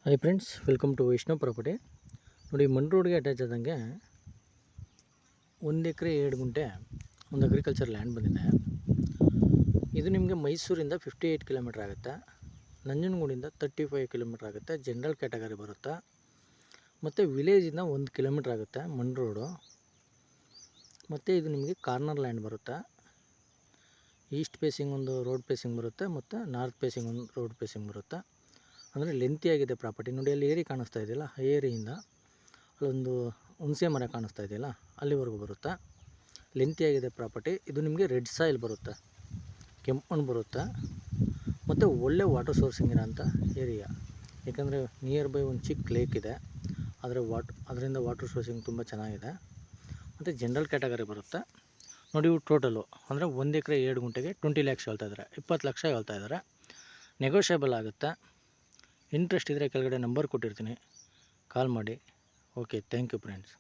Hi friends, welcome to Vaishnav property. ನೋಡಿ, ಮಣ್ ರೋಡ್ಗೆ ಅಟ್ಯಾಚ್ ಆದಂಗೆ 1 ಎಕರೆ 7 ಗುಂಟೆ ಒಂದು ಅಗ್ರಿಕಲ್ಚರ್ ಲ್ಯಾಂಡ್ ಬಂದಿದೆ. ಇದು ನಿಮಗೆ ಮೈಸೂರಿಂದ 58 ಕಿಲೋಮೀಟ್ರ್ ಆಗುತ್ತೆ, ನಂಜನಗೂಡಿಂದ 35 ಕಿಲೋಮೀಟ್ರ್ ಆಗುತ್ತೆ. ಜನರಲ್ ಕ್ಯಾಟಗರಿ ಬರುತ್ತೆ. ಮತ್ತು ವಿಲೇಜಿಂದ 1 ಕಿಲೋಮೀಟ್ರ್ ಆಗುತ್ತೆ ಮಣ್ ರೋಡು. ಮತ್ತು ಇದು ನಿಮಗೆ ಕಾರ್ನರ್ ಲ್ಯಾಂಡ್ ಬರುತ್ತೆ. ಈಸ್ಟ್ ಫೇಸಿಂಗ್ ಒಂದು ರೋಡ್ ಫೇಸಿಂಗ್ ಬರುತ್ತೆ, ಮತ್ತು ನಾರ್ತ್ ಫೇಸಿಂಗ್ ಒಂದು ರೋಡ್ ಫೇಸಿಂಗ್ ಬರುತ್ತೆ. ಅಂದರೆ ಲೆಂತಿಯಾಗಿದೆ ಪ್ರಾಪರ್ಟಿ. ನೋಡಿ, ಅಲ್ಲಿ ಏರಿ ಕಾಣಿಸ್ತಾ ಇದೆಯಲ್ಲ, ಆ ಏರಿಯಿಂದ ಅಲ್ಲೊಂದು ಹುಣಸೆ ಮರ ಕಾಣಿಸ್ತಾ ಇದೆಯಲ್ಲ, ಅಲ್ಲಿವರೆಗೂ ಬರುತ್ತೆ. ಲೆಂತಿಯಾಗಿದೆ ಪ್ರಾಪರ್ಟಿ. ಇದು ನಿಮಗೆ ರೆಡ್ ಸಾಯಿಲ್ ಬರುತ್ತೆ, ಕೆಂಪು ಮಣ್ಣು ಬರುತ್ತೆ, ಮತ್ತು ಒಳ್ಳೆ ವಾಟರ್ ಸೋರ್ಸಿಂಗ್ ಇರೋಂಥ ಏರಿಯಾ. ಯಾಕಂದರೆ ನಿಯರ್ ಬೈ ಒಂದು ಚಿಕ್ಕ ಲೇಕ್ ಇದೆ, ಅದರಿಂದ ವಾಟರ್ ಸೋರ್ಸಿಂಗ್ ತುಂಬ ಚೆನ್ನಾಗಿದೆ. ಮತ್ತು ಜನರಲ್ ಕ್ಯಾಟಗರಿ ಬರುತ್ತೆ. ನೋಡಿ, ಇವು ಟೋಟಲು ಅಂದರೆ 1 ಎಕರೆ 7 ಗುಂಟೆಗೆ 20 ಲ್ಯಾಕ್ಸ್ ಹೇಳ್ತಾ ಇದ್ದಾರೆ, 20 ಲಕ್ಷ ಹೇಳ್ತಾ ಇದ್ದಾರೆ. ನೆಗೋಷಿಯಬಲ್ ಆಗುತ್ತೆ. ಇಂಟ್ರೆಸ್ಟ್ ಇದ್ದರೆ ಕೆಳಗಡೆ ನಂಬರ್ ಕೊಟ್ಟಿರ್ತೀನಿ, ಕಾಲ್ ಮಾಡಿ. Okay, thank you friends.